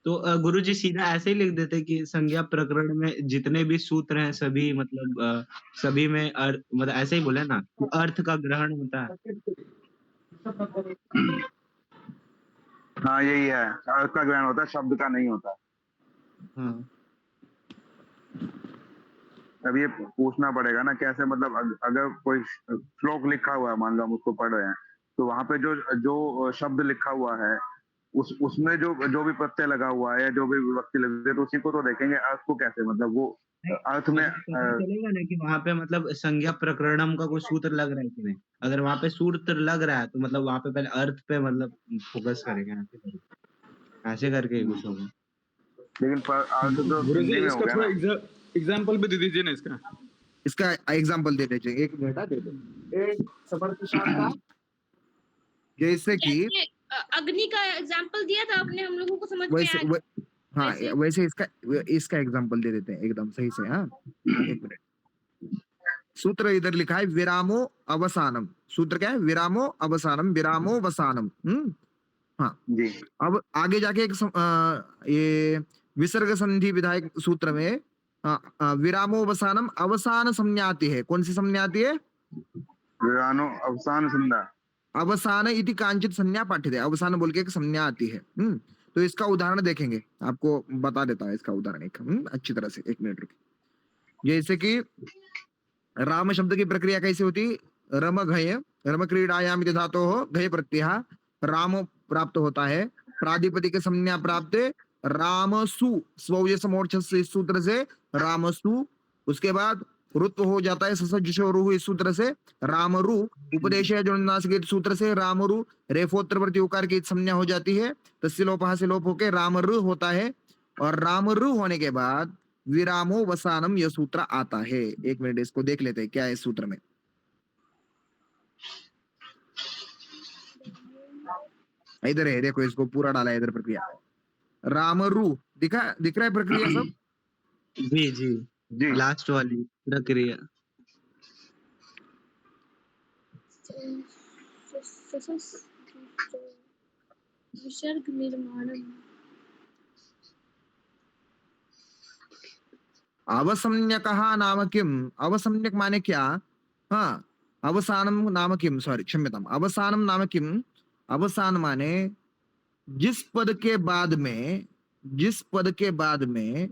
तो गुरुजी सीधा ऐसे ही लिख देते कि संज्ञा प्रकरण में जितने भी सूत्र हैं सभी, मतलब सभी में मतलब ऐसे ही बोले ना, अर्थ का ग्रहण होता है। हाँ यही है, अर्थ का ग्रहण होता है, शब्द का नहीं होता। हाँ। अब ये पूछना पड़ेगा ना कैसे, मतलब अगर कोई श्लोक लिखा हुआ है, मान लो हम उसको पढ़ रहे हैं, तो वहां पे जो शब्द लिखा हुआ है उसमें जो भी प्रत्यय लगा हुआ है, जो भी विभक्ति लगी है, तो उसी को तो देखेंगे। अर्थ को कैसे, मतलब वो अर्थ में पता चलेगा ना कि वहां पे मतलब संज्ञा प्रकरणम का कोई सूत्र लग रहा है कि नहीं। अगर वहां पे सूत्र लग रहा है तो मतलब वहां पे पहले अर्थ पे मतलब फोकस करेंगे, ऐसे करके ही कुछ होगा। लेकिन अर्थ तो गुरुजी हिंदी में हो इसका गया थोड़ा ना। एग्जाम्पल भी दे दीजिए ना इसका एग्जाम्पल दे दीजिए, एक मिनट दे दो। एक समर्थ शास्त्र, जैसे कि अग्नि का एग्जांपल दिया था आपने, हम लोगों को समझ में आ गया। हाँ, वैसे इसका एग्जाम्पल दे देते हैं एकदम सही से। हाँ, एक मिनट। सूत्र इधर लिखा है विरामो अवसानम। सूत्र क्या है? विरामो अवसानम, विरामो वसानम। हाँ जी। अब आगे जाके ये विसर्ग संधि विधायक सूत्र में विरामो वसानम अवसान संज्ञा आती है। कौन सी संज्ञा आती है? विरानो अवसान संज्ञा। अवसान इति कांचित संज्ञा पाठ्यते। अवसान बोल के एक संज्ञा आती है। तो इसका उदाहरण देखेंगे, आपको बता देता है इसका उदाहरण एक अच्छी तरह से। 1 मिनट रुकिए। जैसे कि राम शब्द की प्रक्रिया कैसी होती? रम घय, रम क्रीडायाम इति धातोः घय प्रत्ययः, रामो प्राप्त होता है, प्रातिपदिक संज्ञा प्राप्त रामसु, स्वौज समोर्च से इस सूत्र से रामसु, उसके बाद रुत्व हो जाता है ससजुषोरुः इस सूत्र से रामरु, उपदेश है जुड़नासिक सूत्र से रामरु, रेफोत्तरवर्ती उकार की संज्ञा हो जाती है, तस्य लोपः से लोप होके रामरु होता है, और रामरु होने के बाद विरामो वसानम यह सूत्र आता है। एक मिनट इसको देख लेते हैं क्या है इस सूत्र में। इधर है, देखो इसको पूरा डाला है इधर प्रक्रिया। रामरु दिख रहा है प्रक्रिया सब? जी जी जी लास्ट वाली प्रक्रिया। विसर्ग निर्माणम। अवसंज्ञकः नाम किम? अवसंज्ञक माने क्या? हाँ, अवसानम नाम किम, सॉरी क्षम्यताम, अवसानम नाम किम? अवसान माने जिस पद के बाद में, जिस पद के बाद में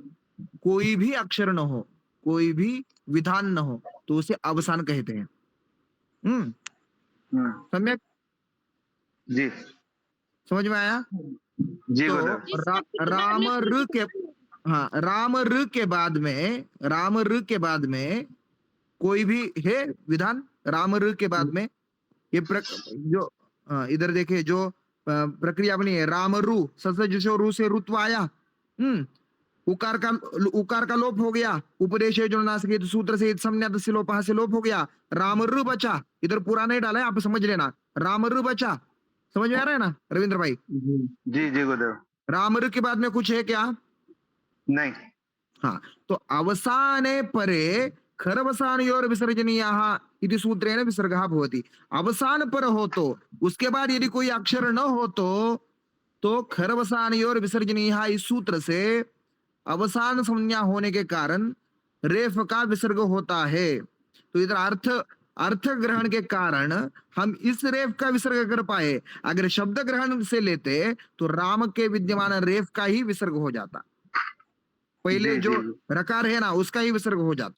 कोई भी अक्षर न हो, कोई भी विधान न हो, तो उसे अवसान कहते हैं। सम्यक जी समझ में आया? जी तो गुरुदेव। राम र के, हाँ, राम र के बाद में, राम र के बाद में कोई भी है विधान, राम र के बाद में ये जो इधर देखिए जो प्रक्रिया बनी है, राम रु ससजुषो रू से रुत्व आया, उकार का लोप हो गया, उपदेश जो नासिक सूत्र से संज्ञा से लोपः से लोप हो गया, राम रु बचा, इधर पूरा नहीं डाला है, आप समझ लेना, राम रु बचा, समझ में आ रहा है ना रविंद्र भाई? जी जी गुरुदेव। राम रु के बाद में कुछ है क्या? नहीं। हाँ, तो अवसाने परे खरवसानयोर विसर्जनीयाः इति सूत्रेण विसर्गः भवति। अवसान पर हो तो, उसके बाद यदि कोई अक्षर न हो तो खरवसानयोर विसर्जनीयाः इस सूत्र से अवसान संज्ञा होने के कारण रेफ का विसर्ग होता है। तो इधर अर्थ ग्रहण के कारण हम इस रेफ का विसर्ग कर पाए। अगर शब्द ग्रहण से लेते तो राम के विद्यमान रेफ का ही विसर्ग हो जाता, पहले जी, जो जी। रकार है ना उसका ही विसर्ग हो जाता।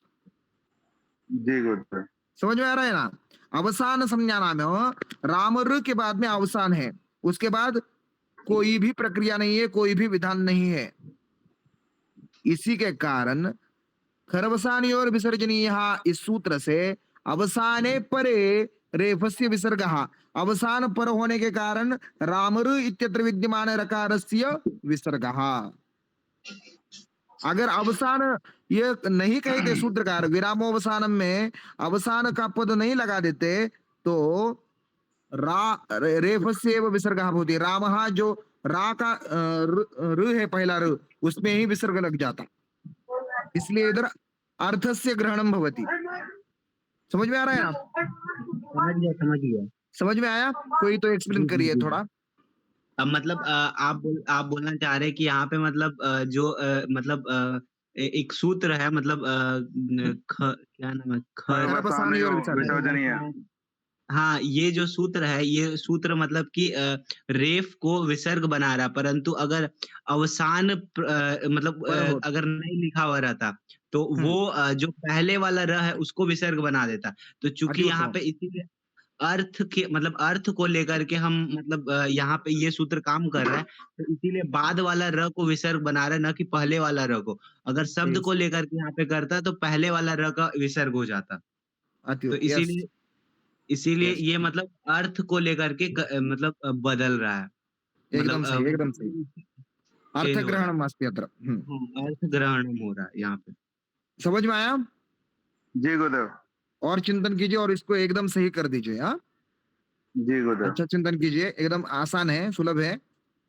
जी गुरुदेव। समझ में आ रहा है ना? अवसान संज्ञा नाम है, राम र के बाद में अवसान है, उसके बाद कोई भी प्रक्रिया नहीं है, कोई भी विधान नहीं है। इसी के कारण खरवसानी और विसर्जनीय इस सूत्र से अवसाने परे रेफस्य विसर्गः, अवसान पर होने के कारण रामर इत्यत्र विद्यमान रकारस्य विसर्गः। अगर अवसान ये नहीं कहते सूत्रकार, विरामोवसानम में अवसान का पद नहीं लगा देते तो रेफस्य विसर्गः भवति। रामः जो रा का र है पहला र, उसमें ही विसर्ग लग जाता, इसलिए इधर अर्थस्य ग्रहणम भवति। समझ में आ रहा है ना? समझ गया। समझ में आया? कोई तो एक्सप्लेन करिए थोड़ा। अब मतलब आप बोलना चाह रहे हैं कि यहाँ पे मतलब एक सूत्र है, मतलब क्या नाम है, खरवसानी और विसर्जनीय। हाँ, ये जो सूत्र है, ये सूत्र मतलब कि रेफ को विसर्ग बना रहा, परंतु अगर अवसान मतलब अगर नहीं लिखा हुआ रहता तो वो जो पहले वाला र है उसको विसर्ग बना देता। तो चूंकि यहाँ पे इसीलिए अर्थ के मतलब अर्थ को लेकर के हम मतलब यहाँ पे ये सूत्र काम कर रहा है, तो इसीलिए बाद वाला र को विसर्ग बना रहा है, ना कि पहले वाला र को। अगर शब्द को लेकर के यहाँ पे करता तो पहले वाला र का विसर्ग हो जाता। तो इसीलिए ये मतलब अर्थ को लेकर के मतलब बदल रहा है, एकदम मतलब सही, एकदम सही। अर्थ चेंज हो रहा है। ग्रहण अस्ति अत्र। हाँ, अर्थ ग्रहण हो रहा है यहाँ पे। समझ में आया? जी गुरुदेव। और चिंतन कीजिए और इसको एकदम सही कर दीजिए। हाँ, जी गुरुदेव। अच्छा चिंतन कीजिए, एकदम आसान है, सुलभ है,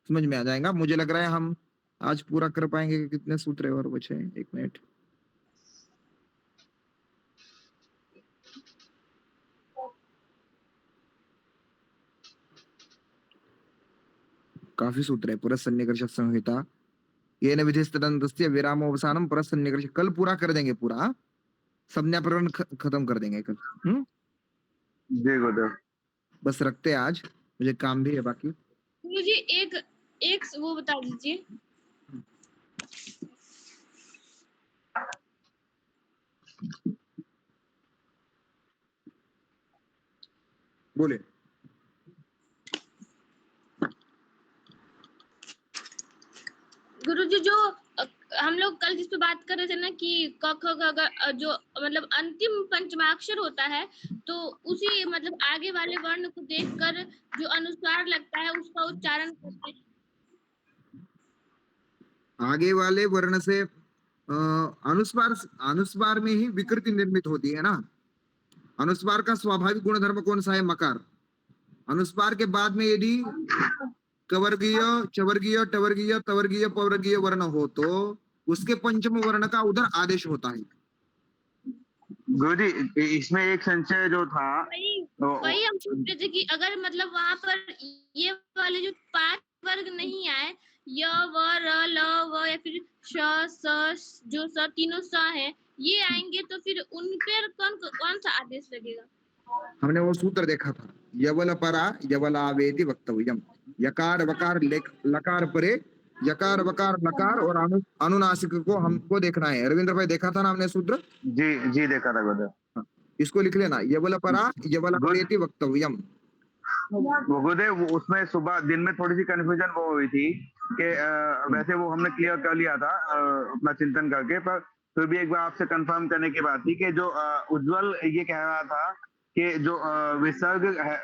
समझ में आ जाएगा। मुझे लग रहा है हम आज पूरा कर पाएंगे। कितने सूत्र और बचे? एक मिनट। काफी सूत्र है। पुरस्सन्निकर्ष संहिता ये न विधिस्तदन्तस्य विरामोवसानम पुरस्सन्निकर्ष, कल पूरा कर देंगे पूरा। हाँ? संज्ञा प्रकरण खत्म कर देंगे कल। जी गुरुदेव। बस रखते हैं आज, मुझे काम भी है बाकी। मुझे एक वो बता दीजिए। बोले। गुरुजी जो हम लोग कल जिस पे बात कर रहे थे ना कि क ख ग घ जो मतलब अंतिम पंचमाक्षर होता है तो उसी मतलब आगे वाले वर्ण को देखकर जो अनुस्वार लगता है उसका उच्चारण करते हैं। आगे वाले वर्ण से अनुस्वार अनुस्वार में ही विकृति निर्मित होती है ना। अनुस्वार का स्वाभाविक गुणधर्म कौन सा है? मकार। अनुस्वार के बाद में यदि कवर्गीय, चवर्गीय, टवर्गीय, तवर्गीय, पवर्गीय वर्ण हो तो उसके पंचम वर्ण का उधर आदेश होता है। गुरुजी इसमें एक संशय जो था वही हम पूछ रहे थे कि अगर मतलब वहां पर ये वाले जो 5 वर्ग नहीं आए य व र ल व या फिर श स जो स तीनों स है ये आएंगे तो फिर उन पर कौन सा आदेश लगेगा? हमने वो सूत्र देखा था, यवल परा यवलावेति वक्तव्यम। यकार वकार लकार परे, यकार वकार लकार और अनुनासिक को हमको देखना है। रविंद्र भाई देखा था ना हमने सूत्र? जी देखा था गुरुदेव। इसको लिख लेना, यवल परा यवलावेति वक्तव्यम। गुरुदेव उसमें सुबह दिन में थोड़ी सी कंफ्यूजन वो हुई थी कि वैसे वो हमने क्लियर कर लिया था अपना चिंतन करके, पर फिर भी एक बार आपसे कंफर्म करने की बात थी कि जो उज्जवल ये कह रहा था कि जो विसर्ग है,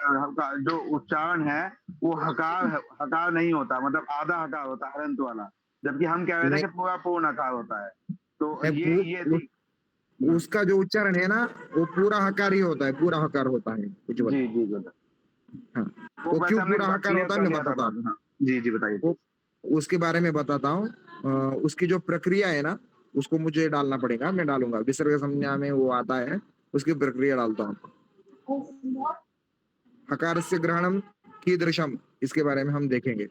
जो उच्चारण है वो हकार नहीं होता, मतलब आधा हकार होता है हरंत वाला, जबकि हम कह रहे थे कि पूरा पूर्ण हकार होता है। तो ये उसका जो उच्चारण है ना वो पूरा हकार ही होता है, पूरा हकार होता है उज्जवल। जी गुरुदेव। हाँ, वो क्यों पूरा हकार होता है मैं बताता हूँ। जी बताइए। उसके बारे में बताता हूँ। उसकी जो प्रक्रिया है ना उसको मुझे डालना पड़ेगा, मैं डालूंगा। विसर्ग संज्ञा में वो आता है, उसकी प्रक्रिया डालता हूँ। हकार से ग्रहणम कीदृशम, इसके बारे में हम देखेंगे।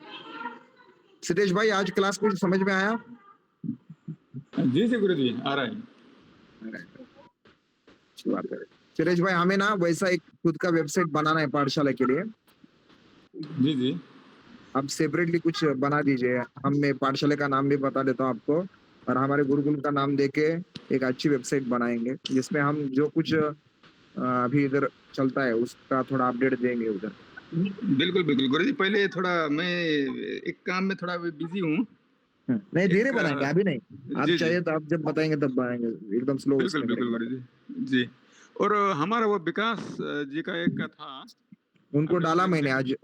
सिद्धेश भाई आज क्लास कुछ समझ में आया? जी गुरुजी आ रहा है। सुरेश भाई हमें ना वैसा एक खुद का वेबसाइट बनाना है पाठशाला के लिए। जी आप सेपरेटली कुछ बना दीजिए। मैं पाठशाला का नाम भी बता देता हूँ आपको, और हमारे गुरुकुल का नाम देके एक अच्छी वेबसाइट बनाएंगे जिसमें हम जो कुछ अभी इधर चलता है उसका थोड़ा अपडेट देंगे उधर। बिल्कुल गुरुजी, पहले थोड़ा मैं एक काम में थोड़ा बिजी हूँ। नहीं धीरे बनाएंगे, अभी नहीं। आप चाहिए तो आप जब बताएंगे तब बनाएंगे, एकदम स्लो। बिल्कुल गुरुजी जी। और हमारा वो विकास जी का एक का था, उनको डाला मैंने आज,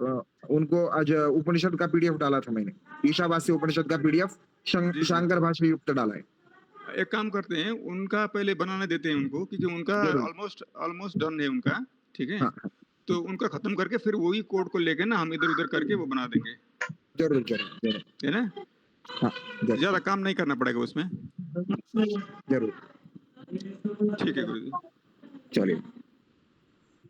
उनको आज उपनिषद का पीडीएफ डाला था मैंने, ईशावास्य उपनिषद का पीडीएफ शांकर भाषा युक्त डाला है। एक काम करते हैं, उनका पहले बनाने देते हैं उनको, क्योंकि उनका ऑलमोस्ट डन है उनका, ठीक है। हाँ। तो उनका खत्म करके फिर वही कोड को लेके ना हम इधर उधर करके वो बना देंगे। जरूर है ना। हाँ, ज्यादा काम नहीं करना पड़ेगा उसमें। जरूर। ठीक है गुरुजी, चलिए।